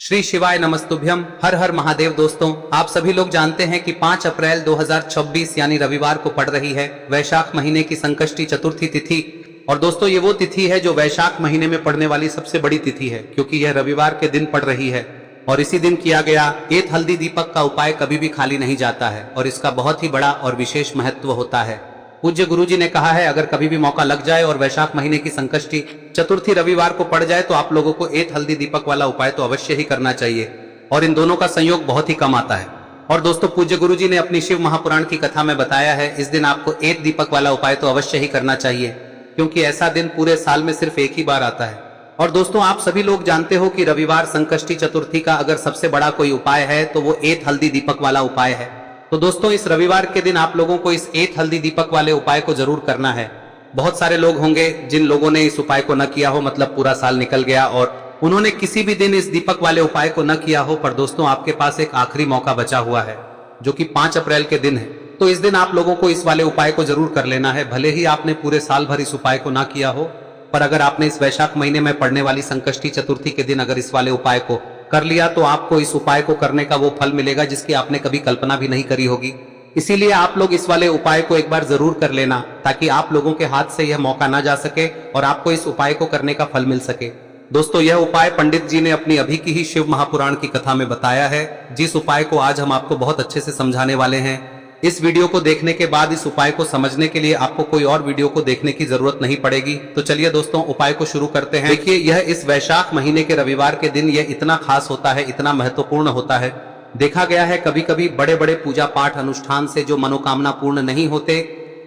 श्री शिवाय नमस्तुभ्यम। हर हर महादेव। दोस्तों, आप सभी लोग जानते हैं कि 5 अप्रैल 2026 यानी रविवार को पड़ रही है वैशाख महीने की संकष्टी चतुर्थी तिथि। और दोस्तों, ये वो तिथि है जो वैशाख महीने में पड़ने वाली सबसे बड़ी तिथि है, क्योंकि यह रविवार के दिन पड़ रही है। और इसी दिन किया गया एत हल्दी दीपक का उपाय कभी भी खाली नहीं जाता है और इसका बहुत ही बड़ा और विशेष महत्व होता है। पूज्य गुरुजी ने कहा है, अगर कभी भी मौका लग जाए और वैशाख महीने की संकष्टी चतुर्थी रविवार को पड़ जाए तो आप लोगों को एत हल्दी दीपक वाला उपाय तो अवश्य ही करना चाहिए, और इन दोनों का संयोग बहुत ही कम आता है। और दोस्तों, पूज्य गुरुजी ने अपनी शिव महापुराण की कथा में बताया है, इस दिन आपको एत दीपक वाला उपाय तो अवश्य ही करना चाहिए, क्योंकि ऐसा दिन पूरे साल में सिर्फ एक ही बार आता है। और दोस्तों, आप सभी लोग जानते हो कि रविवार संकष्टी चतुर्थी का अगर सबसे बड़ा कोई उपाय है तो वो एत हल्दी दीपक वाला उपाय है। तो दोस्तों, इस रविवार के दिन आप लोगों को इस एत हल्दी दीपक वाले उपाय को जरूर करना है। बहुत सारे लोग होंगे जिन लोगों ने इस उपाय को न किया हो, मतलब पूरा साल निकल गया और उन्होंने किसी भी दिन इस दीपक वाले उपाय को न किया हो। पर दोस्तों, आपके पास एक आखिरी मौका बचा हुआ है, जो कि 5 अप्रैल के दिन है। तो इस दिन आप लोगों को इस वाले उपाय को जरूर कर लेना है। भले ही आपने पूरे साल भर इस उपाय को ना किया हो, पर अगर आपने इस वैशाख महीने में पड़ने वाली संकष्टी चतुर्थी के दिन अगर इस वाले उपाय को कर लिया तो आपको इस उपाय को करने का वो फल मिलेगा जिसकी आपने कभी कल्पना भी नहीं करी होगी। इसीलिए आप लोग इस वाले उपाय को एक बार जरूर कर लेना, ताकि आप लोगों के हाथ से यह मौका ना जा सके और आपको इस उपाय को करने का फल मिल सके। दोस्तों, यह उपाय पंडित जी ने अपनी अभी की ही शिव महापुराण की कथा में बताया है, जिस उपाय को आज हम आपको बहुत अच्छे से समझाने वाले हैं। इस वीडियो को देखने के बाद इस उपाय को समझने के लिए आपको कोई और वीडियो को देखने की जरूरत नहीं पड़ेगी। तो चलिए दोस्तों, उपाय को शुरू करते हैं। देखिए, यह इस वैशाख महीने के रविवार के दिन यह इतना खास होता है, इतना महत्वपूर्ण होता है। देखा गया है कभी कभी बड़े बड़े पूजा पाठ अनुष्ठान से जो मनोकामना पूर्ण नहीं होते,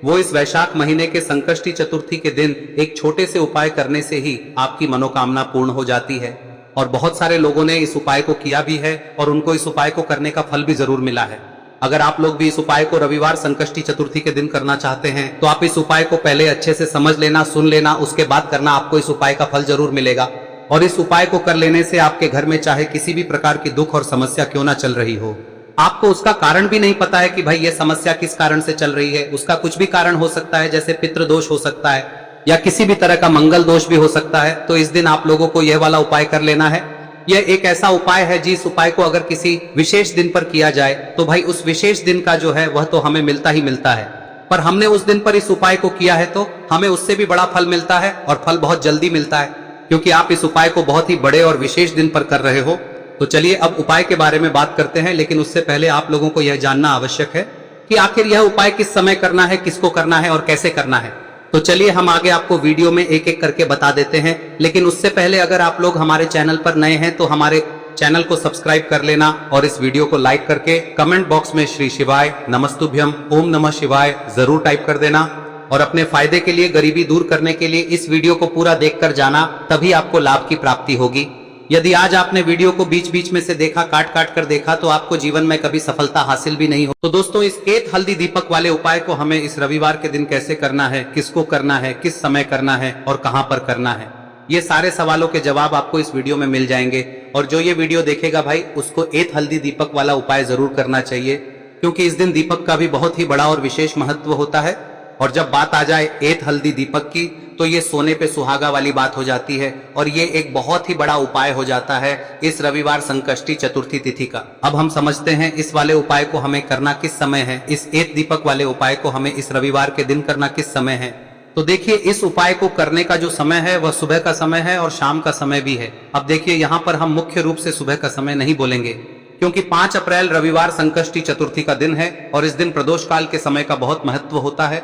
वो इस वैशाख महीने के संकष्टी चतुर्थी के दिन एक छोटे से उपाय करने से ही आपकी मनोकामना पूर्ण हो जाती है। और बहुत सारे लोगों ने इस उपाय को किया भी है और उनको इस उपाय को करने का फल भी जरूर मिला है। अगर आप लोग भी इस उपाय को रविवार संकष्टी चतुर्थी के दिन करना चाहते हैं तो आप इस उपाय को पहले अच्छे से समझ लेना, सुन लेना, उसके बाद करना। आपको इस उपाय का फल जरूर मिलेगा। और इस उपाय को कर लेने से आपके घर में चाहे किसी भी प्रकार की दुख और समस्या क्यों ना चल रही हो, आपको उसका कारण भी नहीं पता है कि भाई ये समस्या किस कारण से चल रही है। उसका कुछ भी कारण हो सकता है, जैसे पितृदोष हो सकता है या किसी भी तरह का मंगल दोष भी हो सकता है। तो इस दिन आप लोगों को यह वाला उपाय कर लेना है। यह एक ऐसा उपाय है जिस उपाय को अगर किसी विशेष दिन पर किया जाए तो भाई उस विशेष दिन का जो है वह तो हमें मिलता ही मिलता है। पर हमने उस दिन पर इस उपाय को किया है तो हमें उससे भी बड़ा फल मिलता है, और फल बहुत जल्दी मिलता है, क्योंकि आप इस उपाय को बहुत ही बड़े और विशेष दिन पर कर रहे हो। तो चलिए अब उपाय के बारे में बात करते हैं, लेकिन उससे पहले आप लोगों को यह जानना आवश्यक है कि आखिर यह उपाय किस समय करना है, किसको करना है और कैसे करना है। तो चलिए हम आगे आपको वीडियो में एक एक करके बता देते हैं। लेकिन उससे पहले अगर आप लोग हमारे चैनल पर नए हैं तो हमारे चैनल को सब्सक्राइब कर लेना और इस वीडियो को लाइक करके कमेंट बॉक्स में श्री शिवाय नमस्तुभ्यम ओम नमः शिवाय जरूर टाइप कर देना। और अपने फायदे के लिए, गरीबी दूर करने के लिए इस वीडियो को पूरा देखकर जाना, तभी आपको लाभ की प्राप्ति होगी। यदि आज आपने वीडियो को बीच बीच में से देखा, काट काट कर देखा, तो आपको जीवन में कभी सफलता हासिल भी नहीं हो। तो दोस्तों, इस एत हल्दी दीपक वाले उपाय को हमें इस रविवार के दिन कैसे करना है, किसको करना है, किस समय करना है और कहां पर करना है, ये सारे सवालों के जवाब आपको इस वीडियो में मिल जाएंगे। और जो ये वीडियो देखेगा भाई, उसको एत हल्दी दीपक वाला उपाय जरूर करना चाहिए, क्योंकि इस दिन दीपक का भी बहुत ही बड़ा और विशेष महत्व होता है। और जब बात आ जाए एत हल्दी दीपक की, तो ये सोने पे सुहागा वाली बात हो जाती है और ये एक बहुत ही बड़ा उपाय हो जाता है इस रविवार संकष्टी चतुर्थी तिथि का। अब हम समझते हैं इस वाले उपाय को हमें करना किस समय है। इस एत दीपक वाले उपाय को हमें इस रविवार के दिन करना किस समय है। तो देखिए, इस उपाय को करने का जो समय है वह सुबह का समय है और शाम का समय भी है। अब देखिए, यहाँ पर हम मुख्य रूप से सुबह का समय नहीं बोलेंगे, क्योंकि 5 अप्रैल रविवार संकष्टी चतुर्थी का दिन है और इस दिन प्रदोष काल के समय का बहुत महत्व होता है।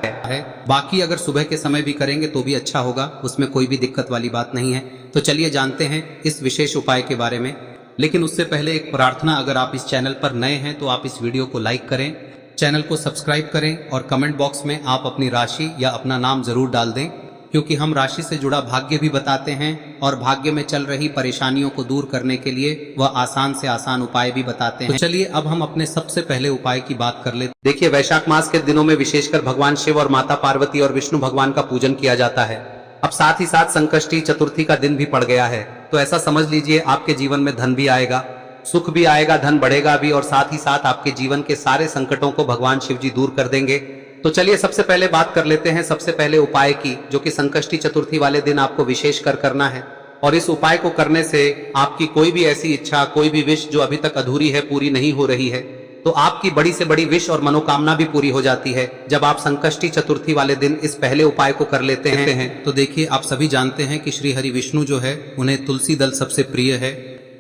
बाकी अगर सुबह के समय भी करेंगे तो भी अच्छा होगा, उसमें कोई भी दिक्कत वाली बात नहीं है। तो चलिए जानते हैं इस विशेष उपाय के बारे में। लेकिन उससे पहले एक प्रार्थना, अगर आप इस चैनल पर नए हैं तो आप इस वीडियो को लाइक करें, चैनल को सब्सक्राइब करें और कमेंट बॉक्स में आप अपनी राशि या अपना नाम जरूर डाल दें, क्योंकि हम राशि से जुड़ा भाग्य भी बताते हैं और भाग्य में चल रही परेशानियों को दूर करने के लिए वह आसान से आसान उपाय भी बताते हैं। तो चलिए अब हम अपने सबसे पहले उपाय की बात कर लेते। देखिए, वैशाख मास के दिनों में विशेषकर भगवान शिव और माता पार्वती और विष्णु भगवान का पूजन किया जाता है। अब साथ ही साथ संकष्टी चतुर्थी का दिन भी पड़ गया है, तो ऐसा समझ लीजिए आपके जीवन में धन भी आएगा, सुख भी आएगा, धन बढ़ेगा भी, और साथ ही साथ आपके जीवन के सारे संकटों को भगवान शिव जी दूर कर देंगे। तो चलिए सबसे पहले बात कर लेते हैं सबसे पहले उपाय की, जो कि संकष्टी चतुर्थी वाले दिन आपको विशेष कर करना है। और इस उपाय को करने से आपकी कोई भी ऐसी इच्छा, कोई भी विश जो अभी तक अधूरी है, पूरी नहीं हो रही है, तो आपकी बड़ी से बड़ी विश और मनोकामना भी पूरी हो जाती है जब आप संकष्टी चतुर्थी वाले दिन इस पहले उपाय को कर लेते हैं। तो देखिए, आप सभी जानते हैं कि श्री हरि विष्णु जो है, उन्हें तुलसी दल सबसे प्रिय है।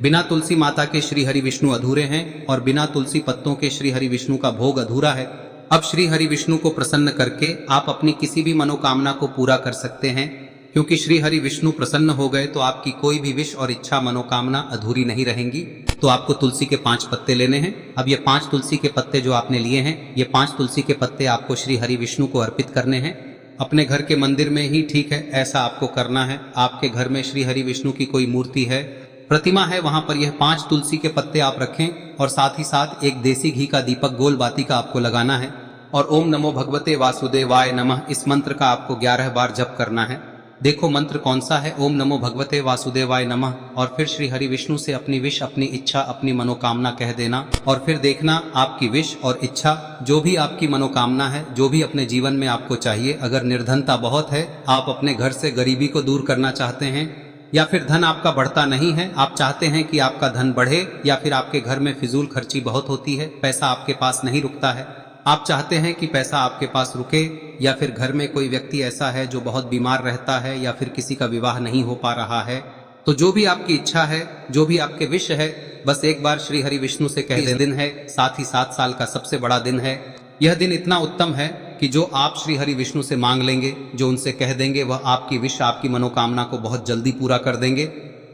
बिना तुलसी माता के श्री हरि विष्णु अधूरे हैं और बिना तुलसी पत्तों के श्री हरि विष्णु का भोग अधूरा है। अब श्री हरि विष्णु को प्रसन्न करके आप अपनी किसी भी मनोकामना को पूरा कर सकते हैं, क्योंकि श्री हरि विष्णु प्रसन्न हो गए तो आपकी कोई भी विश और इच्छा, मनोकामना अधूरी नहीं रहेंगी। तो आपको तुलसी के 5 पत्ते लेने हैं। अब ये 5 तुलसी के पत्ते जो आपने लिए हैं, ये 5 तुलसी के पत्ते आपको श्री हरि विष्णु को अर्पित करने हैं। अपने घर के मंदिर में ही ठीक है, ऐसा आपको करना है। आपके घर में श्री हरि विष्णु की कोई मूर्ति है, प्रतिमा है, वहां पर यह 5 तुलसी के पत्ते आप रखें और साथ ही साथ एक देसी घी का दीपक गोल बाती का आपको लगाना है और ओम नमो भगवते वासुदेवाय नमः इस मंत्र का आपको 11 बार जप करना है। देखो मंत्र कौन सा है, ओम नमो भगवते वासुदेवाय नमः, और फिर श्री हरि विष्णु से अपनी विश, अपनी इच्छा, अपनी मनोकामना कह देना और फिर देखना आपकी विश और इच्छा, जो भी आपकी मनोकामना है, जो भी अपने जीवन में आपको चाहिए। अगर निर्धनता बहुत है, आप अपने घर से गरीबी को दूर करना चाहते हैं, या फिर धन आपका बढ़ता नहीं है, आप चाहते हैं कि आपका धन बढ़े, या फिर आपके घर में फिजूल खर्ची बहुत होती है, पैसा आपके पास नहीं रुकता है, आप चाहते हैं कि पैसा आपके पास रुके, या फिर घर में कोई व्यक्ति ऐसा है जो बहुत बीमार रहता है, या फिर किसी का विवाह नहीं हो पा रहा है, तो जो भी आपकी इच्छा है, जो भी आपके विश है, बस एक बार श्री हरि विष्णु से कह दे। दिन है, साथ ही 7 साल का सबसे बड़ा दिन है। यह दिन इतना उत्तम है कि जो आप श्री हरि विष्णु से मांग लेंगे, जो उनसे कह देंगे, वह आपकी विश, आपकी मनोकामना को बहुत जल्दी पूरा कर देंगे।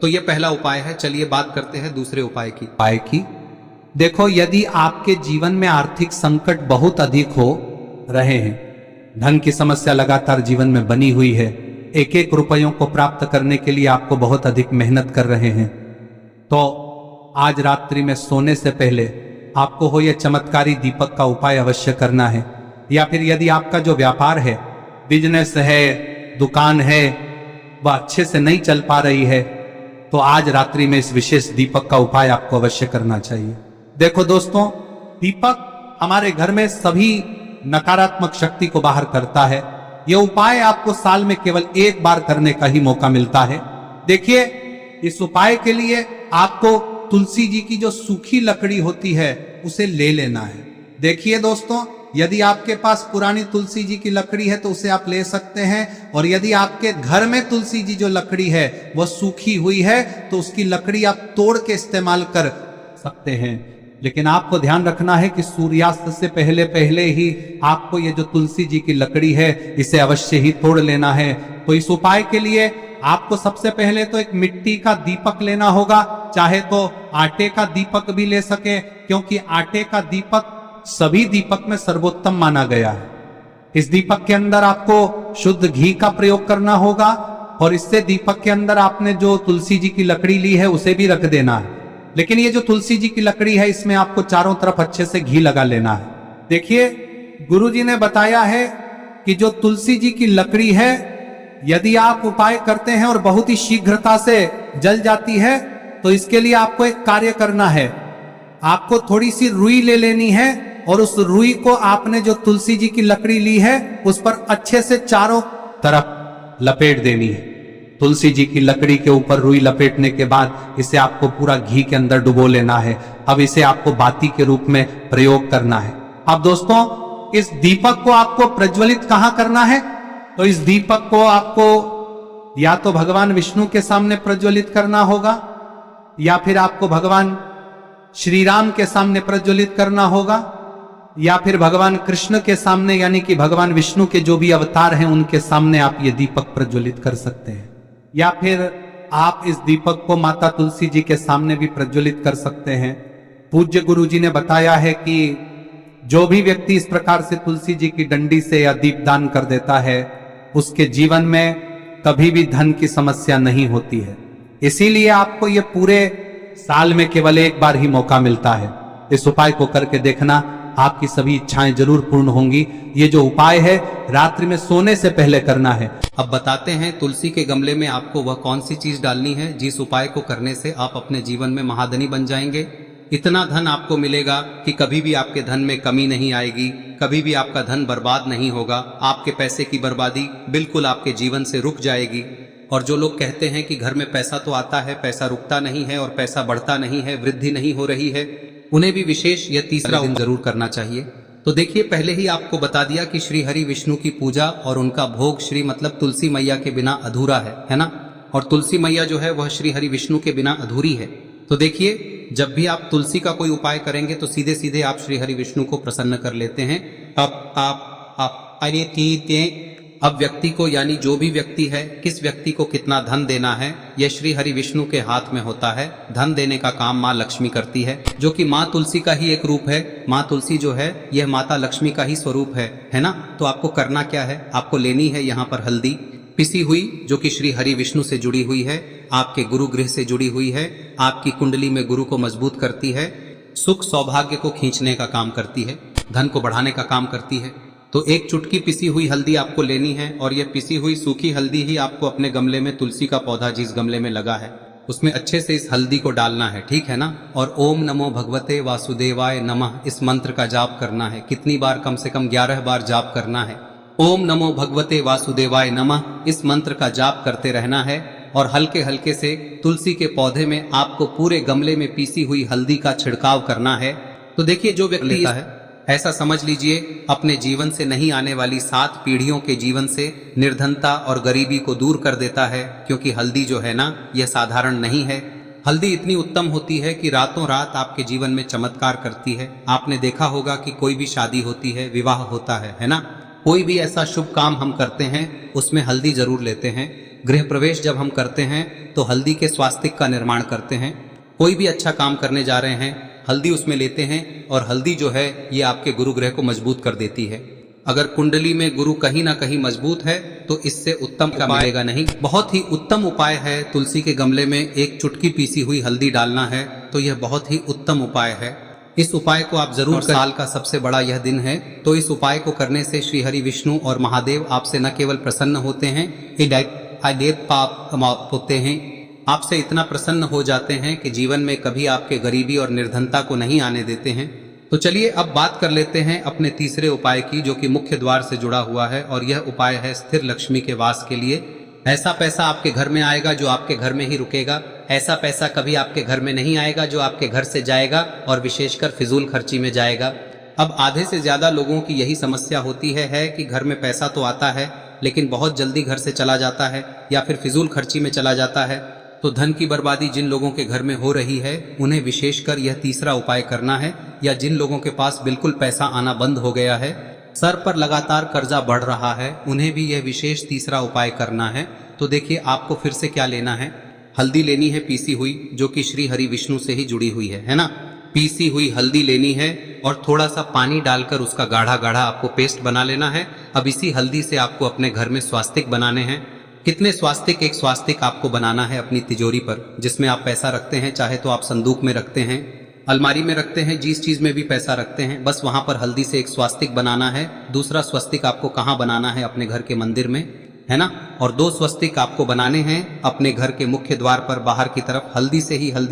तो यह पहला उपाय है। चलिए बात करते हैं दूसरे उपाय की। देखो, यदि आपके जीवन में आर्थिक संकट बहुत अधिक हो रहे हैं, धन की समस्या लगातार जीवन में बनी हुई है, एक एक रुपयों को प्राप्त करने के लिए आपको बहुत अधिक मेहनत कर रहे हैं, तो आज रात्रि में सोने से पहले आपको हो यह चमत्कारी दीपक का उपाय अवश्य करना है। या फिर यदि आपका जो व्यापार है, बिजनेस है, दुकान है, वह अच्छे से नहीं चल पा रही है, तो आज रात्रि में इस विशेष दीपक का उपाय आपको अवश्य करना चाहिए। देखो दोस्तों, दीपक हमारे घर में सभी नकारात्मक शक्ति को बाहर करता है। यह उपाय आपको साल में केवल 1 बार करने का ही मौका मिलता है। देखिए, इस उपाय के लिए आपको तुलसी जी की जो सूखी लकड़ी होती है उसे ले लेना है। देखिए दोस्तों, यदि आपके पास पुरानी तुलसी जी की लकड़ी है तो उसे आप ले सकते हैं, और यदि आपके घर में तुलसी जी जो लकड़ी है वह सूखी हुई है तो उसकी लकड़ी आप तोड़ के इस्तेमाल कर सकते हैं। लेकिन आपको ध्यान रखना है कि सूर्यास्त से पहले पहले ही आपको ये जो तुलसी जी की लकड़ी है इसे अवश्य ही तोड़ लेना है। तो इस उपाय के लिए आपको सबसे पहले तो एक मिट्टी का दीपक लेना होगा, चाहे तो आटे का दीपक भी ले सके, क्योंकि आटे का दीपक सभी दीपक में सर्वोत्तम माना गया है। इस दीपक के अंदर आपको शुद्ध घी का प्रयोग करना होगा, और इससे दीपक के अंदर आपने जो तुलसी जी की लकड़ी ली है उसे भी रख देना है। लेकिन ये जो तुलसी जी की लकड़ी है, इसमें आपको चारों तरफ अच्छे से घी लगा लेना है। देखिए, गुरुजी ने बताया है कि जो तुलसी जी की लकड़ी है, यदि आप उपाय करते हैं और बहुत ही शीघ्रता से जल जाती है, तो इसके लिए आपको एक कार्य करना है। आपको थोड़ी सी रुई ले लेनी है और उस रुई को आपने जो तुलसी जी की लकड़ी ली है उस पर अच्छे से चारों तरफ लपेट देनी है। तुलसी जी की लकड़ी के ऊपर रुई लपेटने के बाद इसे आपको पूरा घी के अंदर डुबो लेना है। अब इसे आपको बाती के रूप में प्रयोग करना है। अब दोस्तों, इस दीपक को आपको प्रज्वलित कहां करना है? तो इस दीपक को आपको या तो भगवान विष्णु के सामने प्रज्वलित करना होगा, या फिर आपको भगवान श्री राम के सामने प्रज्वलित करना होगा, या फिर भगवान कृष्ण के सामने, यानी कि भगवान विष्णु के जो भी अवतार हैं उनके सामने आप ये दीपक प्रज्वलित कर सकते हैं। या फिर आप इस दीपक को माता तुलसी जी के सामने भी प्रज्वलित कर सकते हैं। पूज्य गुरु जी ने बताया है कि जो भी व्यक्ति इस प्रकार से तुलसी जी की डंडी से या दीपदान कर देता है, उसके जीवन में कभी भी धन की समस्या नहीं होती है। इसीलिए आपको ये पूरे साल में केवल 1 बार ही मौका मिलता है। इस उपाय को करके देखना, आपकी सभी इच्छाएं जरूर पूर्ण होंगी। ये जो उपाय है रात्रि में सोने से पहले करना है। अब बताते हैं तुलसी के गमले में आपको वह कौन सी चीज डालनी है जिस उपाय को करने से आप अपने जीवन में महाधनी बन जाएंगे। इतना धन आपको मिलेगा कि कभी भी आपके धन में कमी नहीं आएगी, कभी भी आपका धन बर्बाद नहीं होगा। आपके पैसे की बर्बादी बिल्कुल आपके जीवन से रुक जाएगी। और जो लोग कहते हैं कि घर में पैसा तो आता है, पैसा रुकता नहीं है और पैसा बढ़ता नहीं है, वृद्धि नहीं हो रही है, उन्हें भी विशेष यह तीसरा दिन जरूर करना चाहिए। तो देखिए, पहले ही आपको बता दिया कि श्री हरि विष्णु की पूजा और उनका भोग श्री मतलब तुलसी मैया के बिना अधूरा है ना। और तुलसी मैया जो है वह श्री हरि विष्णु के बिना अधूरी है। तो देखिए, जब भी आप तुलसी का कोई उपाय करेंगे तो सीधे सीधे आप श्री हरि विष्णु को प्रसन्न कर लेते हैं। अब व्यक्ति को, यानी जो भी व्यक्ति है, किस व्यक्ति को कितना धन देना है, यह श्री हरि विष्णु के हाथ में होता है। धन देने का काम माँ लक्ष्मी करती है, जो कि माँ तुलसी का ही एक रूप है। माँ तुलसी जो है यह माता लक्ष्मी का ही स्वरूप है ना। तो आपको करना क्या है, आपको लेनी है यहाँ पर हल्दी पिसी हुई, जो कि श्री हरि विष्णु से जुड़ी हुई है, आपके गुरु गृह से जुड़ी हुई है, आपकी कुंडली में गुरु को मजबूत करती है, सुख सौभाग्य को खींचने का काम करती है, धन को बढ़ाने का काम करती है। तो एक चुटकी पिसी हुई हल्दी आपको लेनी है और यह पिसी हुई सूखी हल्दी ही आपको अपने गमले में, तुलसी का पौधा जिस गमले में लगा है उसमें अच्छे से इस हल्दी को डालना है, ठीक है ना। और ओम नमो भगवते वासुदेवाय नमः इस मंत्र का जाप करना है। कितनी बार? कम से कम 11 बार जाप करना है। ओम नमो भगवते वासुदेवाय नमः इस मंत्र का जाप करते रहना है और हल्के हल्के से तुलसी के पौधे में आपको पूरे गमले में पीसी हुई हल्दी का छिड़काव करना है। तो देखिए, जो व्यक्ति लेता है, ऐसा समझ लीजिए अपने जीवन से नहीं आने वाली 7 पीढ़ियों के जीवन से निर्धनता और गरीबी को दूर कर देता है। क्योंकि हल्दी जो है ना, यह साधारण नहीं है। हल्दी इतनी उत्तम होती है कि रातों रात आपके जीवन में चमत्कार करती है। आपने देखा होगा कि कोई भी शादी होती है, विवाह होता है ना, कोई भी ऐसा शुभ काम हम करते हैं उसमें हल्दी जरूर लेते हैं। गृह प्रवेश जब हम करते हैं तो हल्दी के स्वास्तिक का निर्माण करते हैं। कोई भी अच्छा काम करने जा रहे हैं, हल्दी उसमें लेते हैं और हल्दी जो है ये आपके गुरु ग्रह को मजबूत कर देती है। अगर कुंडली में गुरु कहीं ना कहीं मजबूत है तो इससे उत्तम का मिलेगा नहीं। बहुत ही उत्तम उपाय है, तुलसी के गमले में एक चुटकी पीसी हुई हल्दी डालना है। तो यह बहुत ही उत्तम उपाय है। इस उपाय को आप जरूर करें। साल का सबसे बड़ा यह दिन है, तो इस उपाय को करने से श्री हरि विष्णु और महादेव आपसे न केवल प्रसन्न होते हैं, पाप होते हैं, आपसे इतना प्रसन्न हो जाते हैं कि जीवन में कभी आपके गरीबी और निर्धनता को नहीं आने देते हैं। तो चलिए अब बात कर लेते हैं अपने तीसरे उपाय की, जो कि मुख्य द्वार से जुड़ा हुआ है। और यह उपाय है स्थिर लक्ष्मी के वास के लिए। ऐसा पैसा आपके घर में आएगा जो आपके घर में ही रुकेगा। ऐसा पैसा कभी आपके घर में नहीं आएगा जो आपके घर से जाएगा और विशेषकर फिजूल खर्ची में जाएगा। अब आधे से ज्यादा लोगों की यही समस्या होती है कि घर में पैसा तो आता है लेकिन बहुत जल्दी घर से चला जाता है या फिर फिजूल खर्ची में चला जाता है। तो धन की बर्बादी जिन लोगों के घर में हो रही है उन्हें विशेषकर यह तीसरा उपाय करना है। या जिन लोगों के पास बिल्कुल पैसा आना बंद हो गया है, सर पर लगातार कर्जा बढ़ रहा है, उन्हें भी यह विशेष तीसरा उपाय करना है। तो देखिए, आपको फिर से क्या लेना है, हल्दी लेनी है पीसी हुई, जो कि श्री हरि विष्णु से ही जुड़ी हुई है ना। पीसी हुई हल्दी लेनी है और थोड़ा सा पानी डालकर उसका गाढ़ा गाढ़ा आपको पेस्ट बना लेना है। अब इसी हल्दी से आपको अपने घर में स्वास्तिक बनाने हैं। कितने स्वास्तिक? एक स्वास्तिक आपको बनाना है अपनी तिजोरी पर, जिसमें आप पैसा रखते हैं। चाहे तो आप संदूक में रखते हैं, अलमारी में रखते हैं, जिस चीज में भी पैसा रखते हैं, बस वहां पर हल्दी से एक स्वास्तिक बनाना है। दूसरा स्वस्तिक आपको कहाँ बनाना है? अपने घर के मंदिर में, है ना। और 2 स्वस्तिक आपको बनाने हैं अपने घर के मुख्य द्वार पर बाहर की तरफ। हल्दी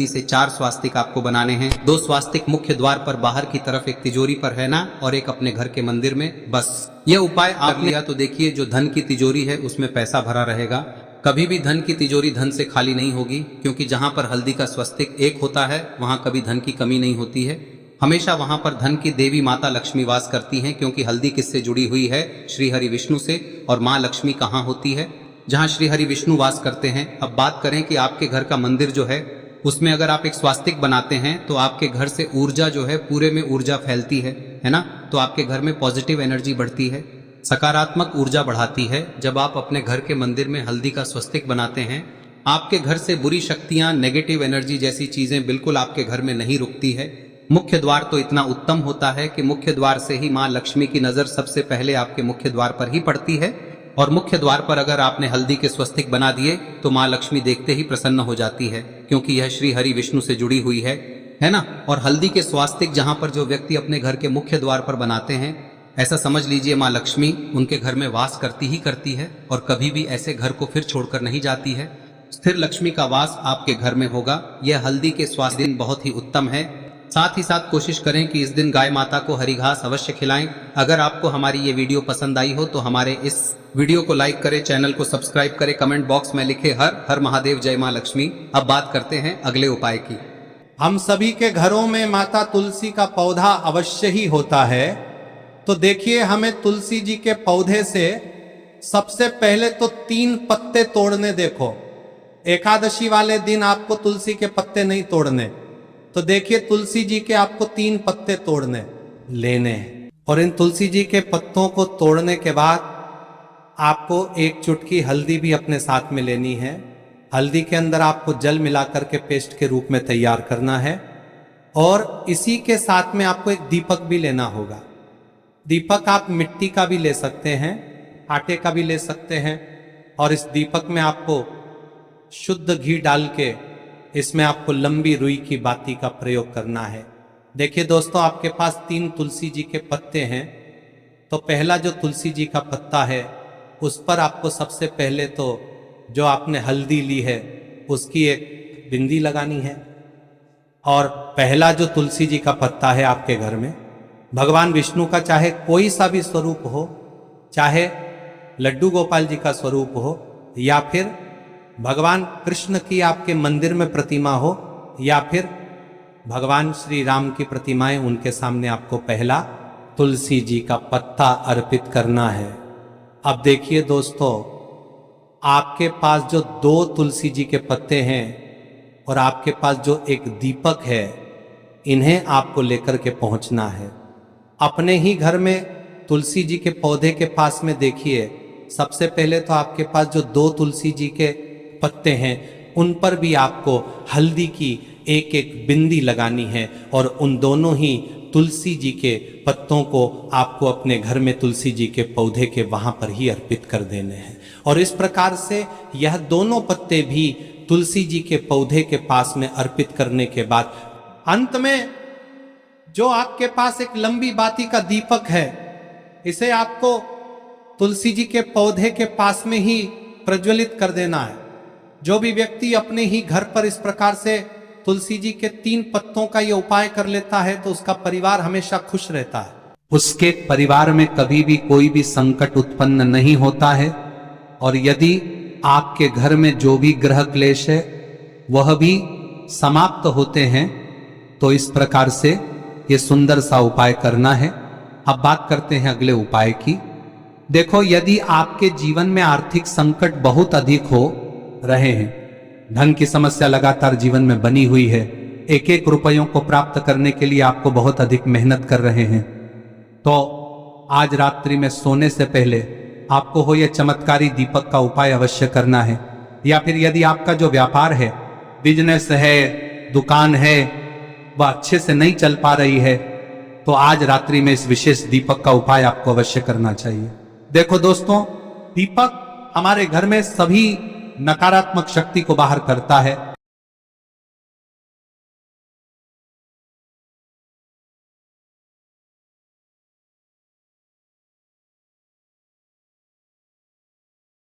से 4 स्वास्तिक आपको बनाने हैं। 2 स्वास्तिक मुख्य द्वार पर बाहर की तरफ, एक तिजोरी पर, है ना, और एक अपने घर के मंदिर में। बस यह उपाय आप लिया तो देखिए, जो धन की तिजोरी है उसमें पैसा भरा रहेगा। कभी भी धन की तिजोरी धन से खाली नहीं होगी, क्योंकि जहां पर हल्दी का स्वस्तिक एक होता है वहां कभी धन की कमी नहीं होती है। हमेशा वहां पर धन की देवी माता लक्ष्मी वास करती हैं, क्योंकि हल्दी किससे जुड़ी हुई है? श्री हरि विष्णु से। और माँ लक्ष्मी कहाँ होती है? जहाँ श्री हरि विष्णु वास करते हैं। अब बात करें कि आपके घर का मंदिर जो है उसमें अगर आप एक स्वास्तिक बनाते हैं तो आपके घर से ऊर्जा जो है, पूरे में ऊर्जा फैलती है ना। तो आपके घर में पॉजिटिव एनर्जी बढ़ती है, सकारात्मक ऊर्जा बढ़ाती है। जब आप अपने घर के मंदिर में हल्दी का स्वस्तिक बनाते हैं, आपके घर से बुरी शक्तियां, नेगेटिव एनर्जी जैसी चीजें बिल्कुल आपके घर में नहीं रुकती है। मुख्य द्वार तो इतना उत्तम होता है कि मुख्य द्वार से ही माँ लक्ष्मी की नजर सबसे पहले आपके मुख्य द्वार पर ही पड़ती है। और मुख्य द्वार पर अगर आपने हल्दी के स्वस्तिक बना दिए तो माँ लक्ष्मी देखते ही प्रसन्न हो जाती है, क्योंकि यह श्री हरि विष्णु से जुड़ी हुई है ना। और हल्दी के स्वास्तिक जहां पर जो व्यक्ति अपने घर के मुख्य द्वार पर बनाते हैं, ऐसा समझ लीजिए माँ लक्ष्मी उनके घर में वास करती ही करती है और कभी भी ऐसे घर को फिर छोड़कर नहीं जाती है। स्थिर लक्ष्मी का वास आपके घर में होगा। यह हल्दी के स्वास्थ्य दिन बहुत ही उत्तम है। साथ ही साथ कोशिश करें कि इस दिन गाय माता को हरी घास अवश्य खिलाएं। अगर आपको हमारी ये वीडियो पसंद आई हो तो हमारे इस वीडियो को लाइक करें, चैनल को सब्सक्राइब करें, कमेंट बॉक्स में लिखे हर हर महादेव, जय मां लक्ष्मी। अब बात करते हैं अगले उपाय की। हम सभी के घरों में माता तुलसी का पौधा अवश्य ही होता है। तो देखिए, हमें तुलसी जी के पौधे से सबसे पहले तो 3 पत्ते तोड़ने। देखो, एकादशी वाले दिन आपको तुलसी के पत्ते नहीं तोड़ने। तो देखिए, तुलसी जी के आपको 3 पत्ते तोड़ने लेने हैं। और इन तुलसी जी के पत्तों को तोड़ने के बाद आपको 1 चुटकी हल्दी भी अपने साथ में लेनी है। हल्दी के अंदर आपको जल मिलाकर के पेस्ट के रूप में तैयार करना है। और इसी के साथ में आपको एक दीपक भी लेना होगा। दीपक आप मिट्टी का भी ले सकते हैं, आटे का भी ले सकते हैं। और इस दीपक में आपको शुद्ध घी डाल के इसमें आपको लंबी रुई की बाती का प्रयोग करना है। देखिए दोस्तों, आपके पास 3 तुलसी जी के पत्ते हैं। तो पहला जो तुलसी जी का पत्ता है उस पर आपको सबसे पहले तो जो आपने हल्दी ली है उसकी एक बिंदी लगानी है। और पहला जो तुलसी जी का पत्ता है आपके घर में, भगवान विष्णु का चाहे कोई सा भी स्वरूप हो, चाहे लड्डू गोपाल जी का स्वरूप हो, या फिर भगवान कृष्ण की आपके मंदिर में प्रतिमा हो, या फिर भगवान श्री राम की प्रतिमाएं, उनके सामने आपको पहला तुलसी जी का पत्ता अर्पित करना है। अब देखिए दोस्तों, आपके पास जो 2 तुलसी जी के पत्ते हैं और आपके पास जो एक दीपक है, इन्हें आपको लेकर के पहुंचना है। अपने ही घर में तुलसी जी के पौधे के पास में देखिए, सबसे पहले तो आपके पास जो 2 तुलसी जी के पत्ते हैं उन पर भी आपको हल्दी की एक बिंदी लगानी है। और उन दोनों ही तुलसी जी के पत्तों को आपको अपने घर में तुलसी जी के पौधे के वहां पर ही अर्पित कर देने हैं। और इस प्रकार से यह दोनों पत्ते भी तुलसी जी के पौधे के पास में अर्पित करने के बाद अंत में जो आपके पास एक लंबी बाती का दीपक है, इसे आपको तुलसी जी के पौधे के पास में ही प्रज्वलित कर देना है। जो भी व्यक्ति अपने ही घर पर इस प्रकार से तुलसी जी के 3 पत्तों का यह उपाय कर लेता है तो उसका परिवार हमेशा खुश रहता है। उसके परिवार में कभी भी कोई भी संकट उत्पन्न नहीं होता है। और यदि आपके घर में जो भी ग्रह क्लेश है वह भी समाप्त होते हैं। तो इस प्रकार से ये सुंदर सा उपाय करना है। अब बात करते हैं अगले उपाय की। देखो, यदि आपके जीवन में आर्थिक संकट बहुत अधिक हो रहे हैं, धन की समस्या लगातार जीवन में बनी हुई है, एक एक रुपयों को प्राप्त करने के लिए आपको बहुत अधिक मेहनत कर रहे हैं, तो आज रात्रि में सोने से पहले आपको हो यह चमत्कारी दीपक का उपाय अवश्य करना है। या फिर यदि आपका जो व्यापार है, बिजनेस है, दुकान है, वह अच्छे से नहीं चल पा रही है, तो आज रात्रि में इस विशेष दीपक का उपाय आपको अवश्य करना चाहिए। देखो दोस्तों, दीपक हमारे घर में सभी नकारात्मक शक्ति को बाहर करता है।